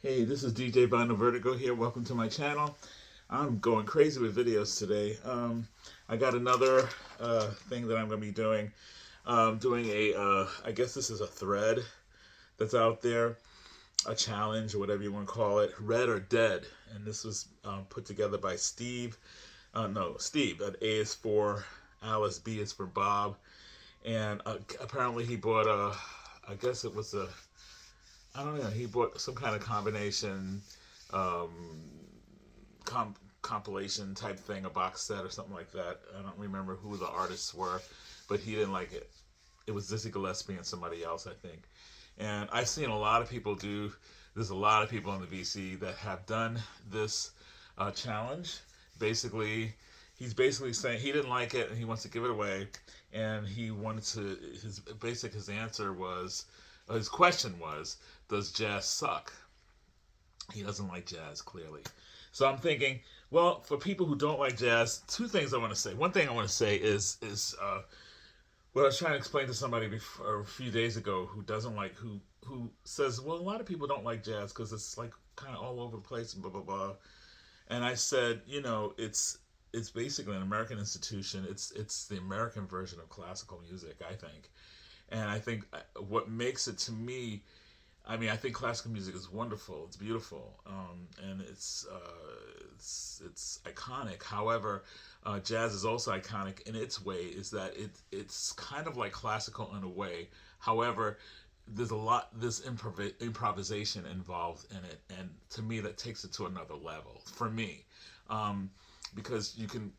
Hey, this is DJ Vinyl Vertigo here. Welcome to my channel. I'm going crazy with videos today. I got another thing that I'm going to be doing. Doing I guess this is a thread that's out there, a challenge or whatever you want to call it, Red or Dead. And this was put together by Steve. No, Steve. A is for Alice, B is for Bob. And apparently he bought I guess it was I don't know, he bought some kind of combination um, compilation type thing, a box set or something like that. I don't remember who the artists were, but he didn't like it. It was Dizzy Gillespie and somebody else, I think. And I've seen a lot of people do. There's a lot of people in the VC that have done this challenge. Basically, he's basically saying he didn't like it and he wants to give it away. And he wanted to. His answer was, his question was, does jazz suck? He doesn't like jazz, clearly. So I'm thinking, well, for people who don't like jazz, two things I want to say. One thing I want to say is what I was trying to explain to somebody before, a few days ago who doesn't like who says, well, a lot of people don't like jazz because it's like kind of all over the place and blah blah blah. And I said, it's basically an American institution. It's the American version of classical music, I think. And I think what makes it to me, I mean, I think classical music is wonderful. It's beautiful, and it's iconic. However, jazz is also iconic in its way. Is that it's kind of like classical in a way. However, there's improvisation involved in it, and to me that takes it to another level. For me, because you can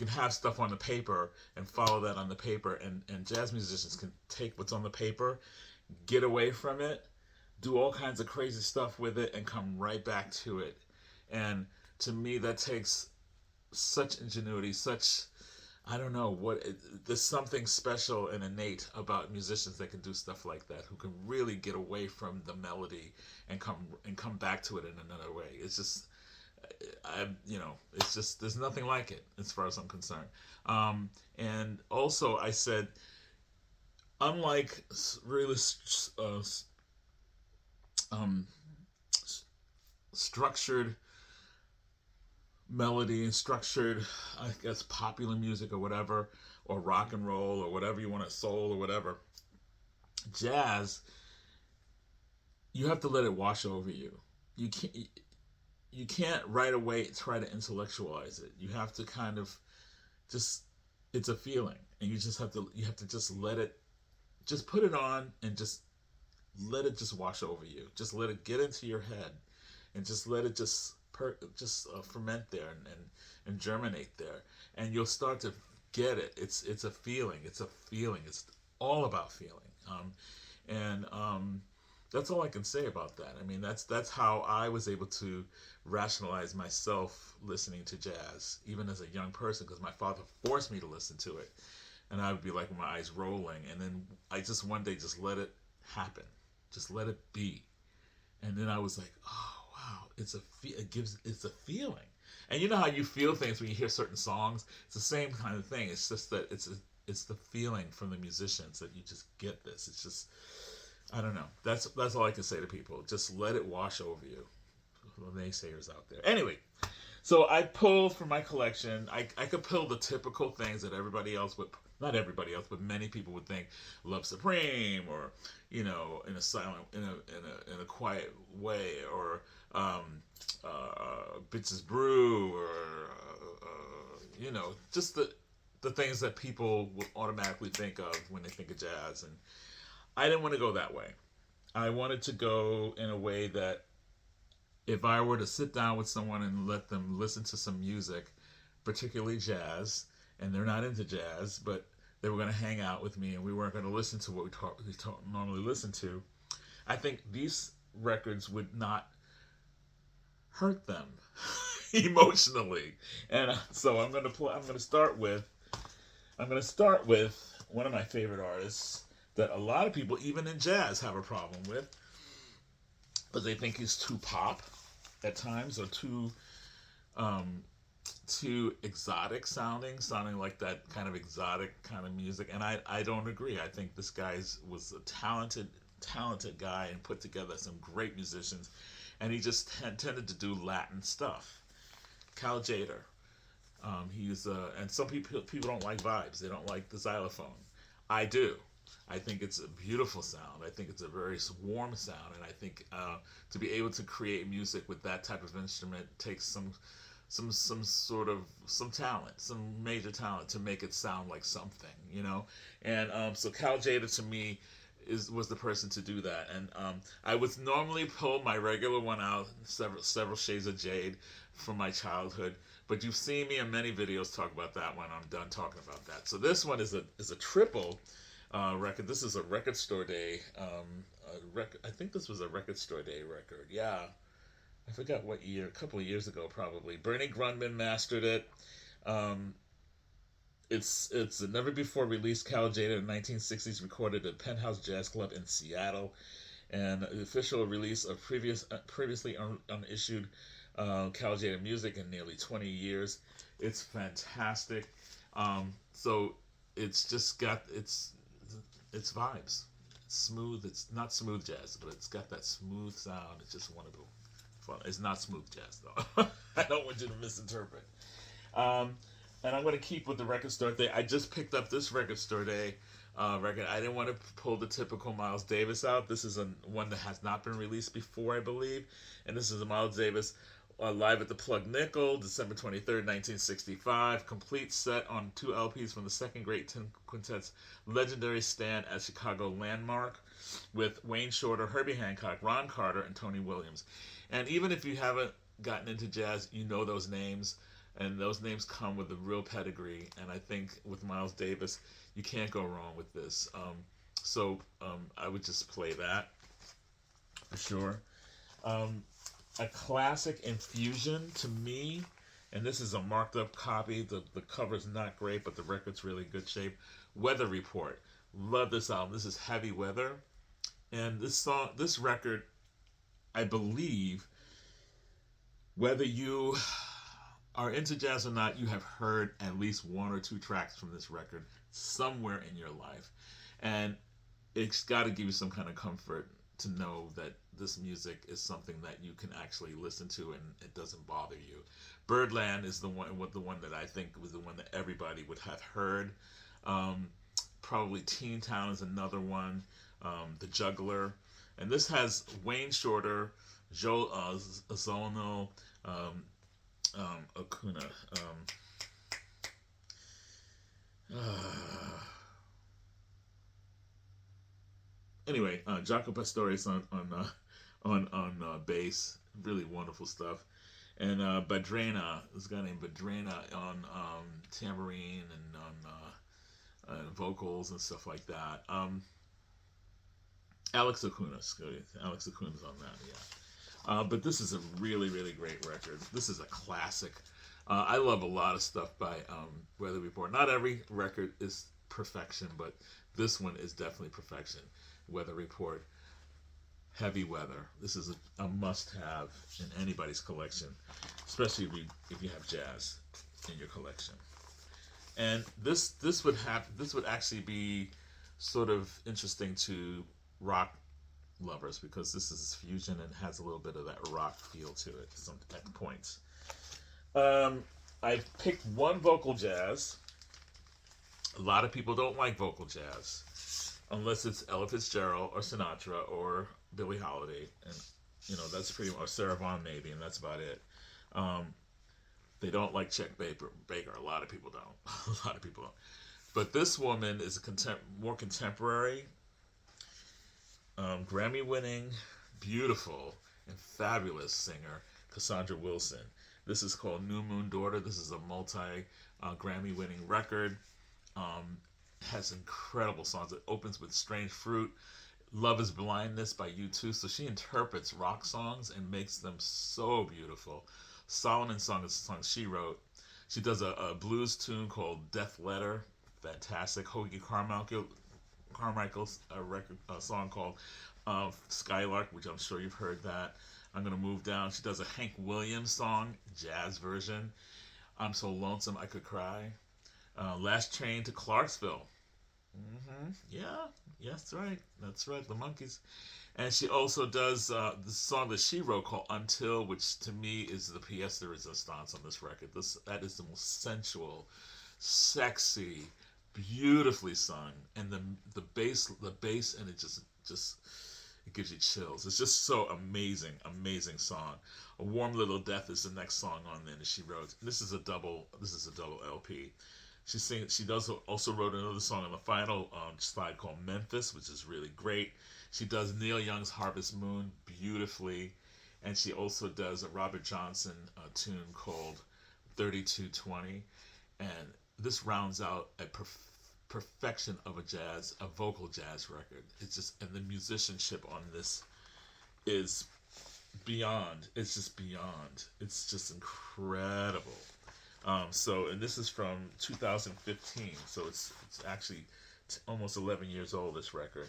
have stuff on the paper and follow that on the paper, and jazz musicians can take what's on the paper, get away from it, do all kinds of crazy stuff with it, and come right back to it. And to me, that takes such ingenuity, such, I don't know what there's something special and innate about musicians that can do stuff like that, who can really get away from the melody and come back to it in another way. It's just it's just there's nothing like it as far as I'm concerned. And also, I said, unlike really um, structured melody and structured, I guess, popular music or whatever, or rock and roll or whatever you want to, soul or whatever, jazz, you have to let it wash over you. You can't right away try to intellectualize it. You have to kind of just, it's a feeling, and you have to just let it, just put it on and just let it just wash over you. Just let it get into your head, and just let it ferment there, and germinate there, and you'll start to get it. It's a feeling. It's a feeling. It's all about feeling. And That's all I can say about that. I mean, that's how I was able to rationalize myself listening to jazz, even as a young person, because my father forced me to listen to it, and I would be like with my eyes rolling, and then I just one day just let it happen, just let it be, and then I was like, oh wow, it's a feeling, and you know how you feel things when you hear certain songs. It's the same kind of thing. It's just that it's the feeling from the musicians that you just get this. It's just, I don't know. That's all I can say to people. Just let it wash over you. The naysayers out there. Anyway, so I pulled from my collection. I could pull the typical things that everybody else would, not everybody else, but many people would think, Love Supreme, or in a silent, in a quiet way, or Bitches Brew, or just the things that people will automatically think of when they think of jazz. And I didn't want to go that way. I wanted to go in a way that if I were to sit down with someone and let them listen to some music, particularly jazz, and they're not into jazz, but they were going to hang out with me and we weren't going to listen to what we normally listen to, I think these records would not hurt them emotionally. And so I'm going to start with one of my favorite artists that a lot of people, even in jazz, have a problem with, but they think he's too pop at times, or um, too exotic sounding like that kind of exotic kind of music. And I don't agree. I think this guy was a talented guy and put together some great musicians. and he just tended to do Latin stuff. Cal Jader. He's and some people don't like vibes. They don't like the xylophone. I do. I think it's a beautiful sound. I think it's a very warm sound, and I think to be able to create music with that type of instrument takes some sort of some talent, some major talent to make it sound like something, you know. And so Cal Jada to me was the person to do that. And I would normally pull my regular one out, several shades of jade from my childhood. But you've seen me in many videos talk about that when I'm done talking about that. So this one is a triple record. This is a Record Store Day. I think this was a Record Store Day record. Yeah, I forgot what year. A couple of years ago, probably. Bernie Grundman mastered it. Um, it's a never before released. Cal Jada in the 1960s recorded at Penthouse Jazz Club in Seattle, and the official release of previously unissued Cal Jada music in nearly 20 years. It's fantastic. So it's just got it's vibes. It's smooth. It's not smooth jazz, but it's got that smooth sound. It's just wonderful. Fun. It's not smooth jazz though. I don't want you to misinterpret. Um, and I'm going to keep with the Record Store Day. I just picked up this Record Store Day record. I didn't want to pull the typical Miles Davis out. This is one that has not been released before, I believe. And this is a Miles Davis live at the Plug Nickel, December 23rd, 1965. Complete set on 2 LPs from the Second Great Ten Quintet's legendary stand at Chicago Landmark with Wayne Shorter, Herbie Hancock, Ron Carter, and Tony Williams. And even if you haven't gotten into jazz, you know those names. And those names come with a real pedigree. And I think with Miles Davis, you can't go wrong with this. I would just play that for sure. A classic infusion to me, and this is a marked up copy. The cover's not great, but the record's really good shape. Weather Report. Love this album. This is Heavy Weather. And this record, I believe, whether you are into jazz or not, you have heard at least one or two tracks from this record somewhere in your life. And it's got to give you some kind of comfort to know that this music is something that you can actually listen to and it doesn't bother you. Birdland is the one that I think was the one that everybody would have heard. Probably Teen Town is another one. The Juggler. And this has Wayne Shorter, Joe Zono, Acuna. Anyway, Jaco Pastorius on bass, really wonderful stuff, and Badrena, this guy named Badrena on tambourine and on vocals and stuff like that. Alex Acuna's on that, yeah. But this is a really, really great record. This is a classic. I love a lot of stuff by Weather Report. Not every record is perfection, but this one is definitely perfection. Weather Report, Heavy Weather. This is a must-have in anybody's collection, especially if you have jazz in your collection. And this would actually be sort of interesting to rock lovers because this is fusion and has a little bit of that rock feel to it at points. I picked one vocal jazz. A lot of people don't like vocal jazz unless it's Ella Fitzgerald or Sinatra or Billie Holiday, and that's pretty much, or Sarah Vaughan maybe, and that's about it. They don't like Chet Baker. A lot of people don't. A lot of people don't. But this woman is more contemporary, Grammy-winning, beautiful, and fabulous singer, Cassandra Wilson. This is called New Moon Daughter. This is a multi-Grammy-winning record. Has incredible songs. It opens with Strange Fruit, Love is Blindness by U2. So she interprets rock songs and makes them so beautiful. Solomon's Song is a song she wrote. She does a blues tune called Death Letter. Fantastic. Hoagy Carmichael's a song called Skylark, which I'm sure you've heard that. I'm going to move down. She does a Hank Williams song, jazz version. I'm So Lonesome I Could Cry. Last Train to Clarksville. Yeah, yes, that's right. The Monkees. And she also does the song that she wrote called "Until," which to me is the pièce de résistance on this record. That is the most sensual, sexy, beautifully sung, and the bass, and it just it gives you chills. It's just so amazing, amazing song. "A Warm Little Death" is the next song on there that she wrote. This is a double. This is a double LP. She sings. She does also wrote another song on the final slide called "Memphis," which is really great. She does Neil Young's "Harvest Moon" beautifully, and she also does a Robert Johnson tune called "3220," and this rounds out a perfection of a vocal jazz record. It's just, and the musicianship on this is beyond. It's just beyond. It's just incredible. And this is from 2015, so it's actually almost 11 years old. This record.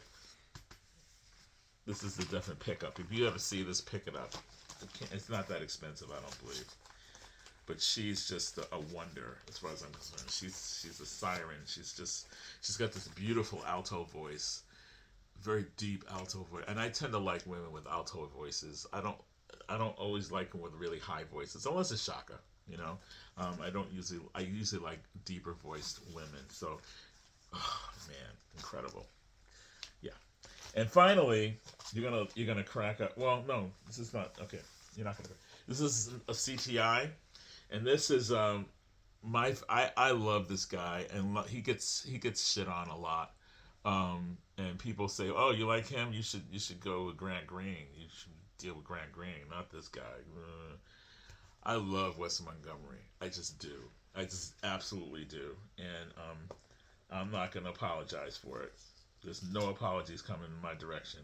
This is the definite pickup. If you ever see this, pick it up. It's not that expensive, I don't believe. But she's just a wonder as far as I'm concerned. She's a siren. She's got this beautiful alto voice, very deep alto voice. And I tend to like women with alto voices. I don't always like them with really high voices, unless it's Shaka. You know, I usually like deeper voiced women. So, oh, man, incredible. Yeah. And finally, you're gonna crack up. Well, no, this is not okay. You're not gonna. This is a CTI, and this is I love this guy, and he gets shit on a lot. And people say, "Oh, you like him? You should go with Grant Green. You should deal with Grant Green, not this guy." I love Wes Montgomery. I just do. I just absolutely do, and I'm not gonna apologize for it. There's no apologies coming in my direction.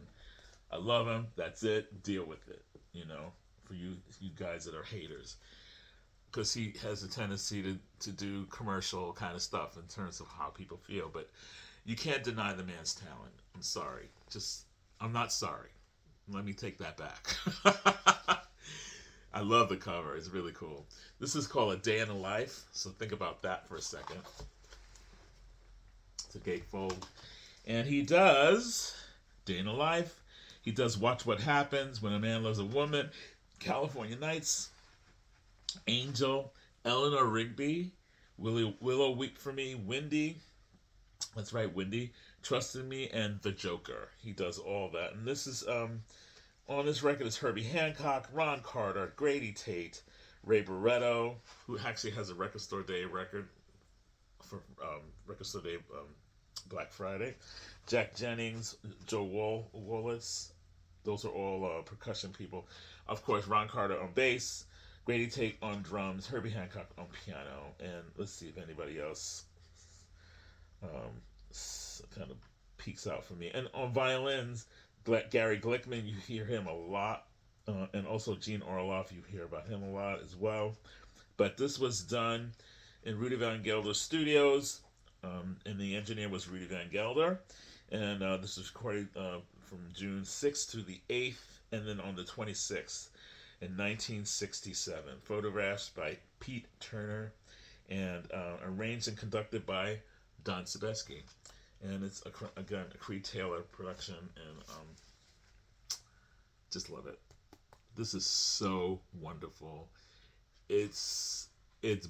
I love him. That's it. Deal with it. For you guys that are haters, because he has a tendency to do commercial kind of stuff in terms of how people feel. But you can't deny the man's talent. I'm sorry. I'm not sorry. Let me take that back. I love the cover. It's really cool. This is called "A Day in the Life," so think about that for a second. It's a gatefold. And he does "Day in the Life." He does "Watch What Happens," "When a Man Loves a Woman," "California Nights," "Angel," Eleanor Rigby, Willow Weep for Me," Windy. That's right, Windy. "Trust in Me," and "The Joker." He does all that. And this is on this record is Herbie Hancock, Ron Carter, Grady Tate, Ray Barretto, who actually has a Record Store Day record for Record Store Day Black Friday, Jack Jennings, Joe Wallace. Those are all percussion people. Of course, Ron Carter on bass, Grady Tate on drums, Herbie Hancock on piano, and let's see if anybody else kind of peeks out for me. And on violins, Gary Glickman, you hear him a lot. And also Gene Orloff, you hear about him a lot as well. But this was done in Rudy Van Gelder Studios, and the engineer was Rudy Van Gelder. And this was recorded from June 6th to the 8th, and then on the 26th in 1967. Photographs by Pete Turner, and arranged and conducted by Don Sebesky. And it's again a Creed Taylor production, and just love it. This is so wonderful. It's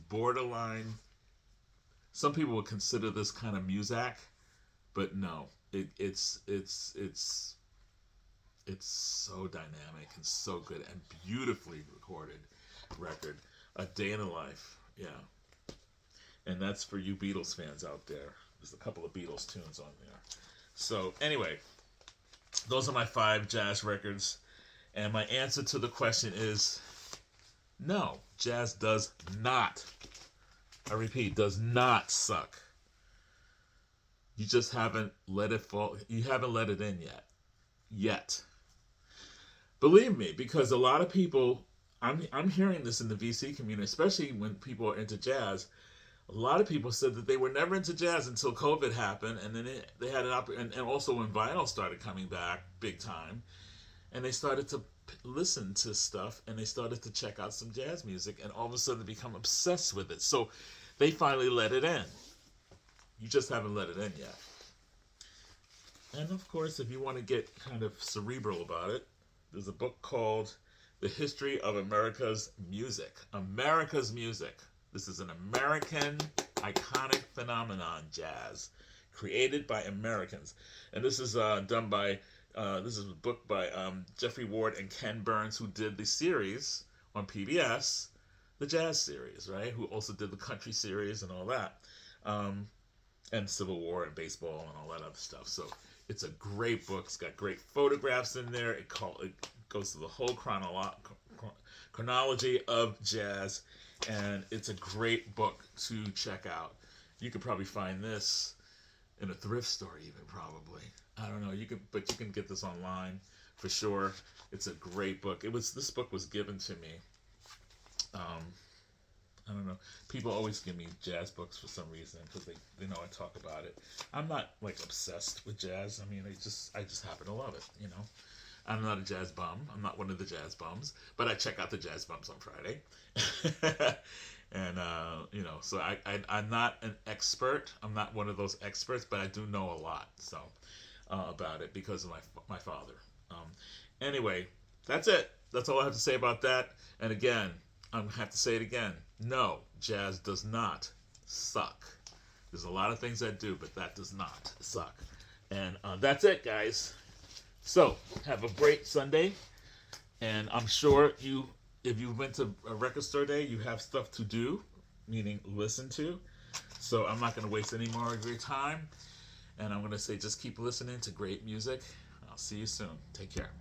borderline. Some people would consider this kind of Muzak, but no, it's so dynamic and so good and beautifully recorded record. "A Day in the Life," yeah, and that's for you Beatles fans out there. There's a couple of Beatles tunes on there. So anyway, those are my 5 jazz records. And my answer to the question is no, jazz does not, I repeat, does not suck. You just haven't let it fall. You haven't let it in yet. Yet. Believe me, because a lot of people, I'm hearing this in the VC community, especially when people are into jazz. A lot of people said that they were never into jazz until COVID happened, and then they had and also when vinyl started coming back big time, and they started to listen to stuff, and they started to check out some jazz music, and all of a sudden become obsessed with it. So they finally let it in. You just haven't let it in yet. And of course, if you want to get kind of cerebral about it, there's a book called The History of America's Music. America's Music. This is an American iconic phenomenon, jazz, created by Americans. And this is done by, this is a book by Jeffrey Ward and Ken Burns, who did the series on PBS, the jazz series, right? Who also did the country series and all that. And Civil War and baseball and all that other stuff. So it's a great book. It's got great photographs in there. It goes through the whole chronology of jazz, and it's a great book to check out. You could probably find this in a thrift store, even probably. I don't know. But you can get this online for sure. It's a great book. This book was given to me. I don't know. People always give me jazz books for some reason because they know I talk about it. I'm not like obsessed with jazz. I mean, I just happen to love it. You know, I'm not a jazz bum. I'm not one of the jazz bums, but I check out the jazz bums on Friday. And you know, so I'm not an expert. I'm not one of those experts, but I do know a lot. So about it because of my father. Anyway, that's it. That's all I have to say about that. And again, I'm going to have to say it again. No, jazz does not suck. There's a lot of things that do, but that does not suck. And that's it, guys. So, have a great Sunday. And I'm sure if you went to a record store day, you have stuff to do, meaning listen to. So, I'm not going to waste any more of your time. And I'm going to say just keep listening to great music. I'll see you soon. Take care.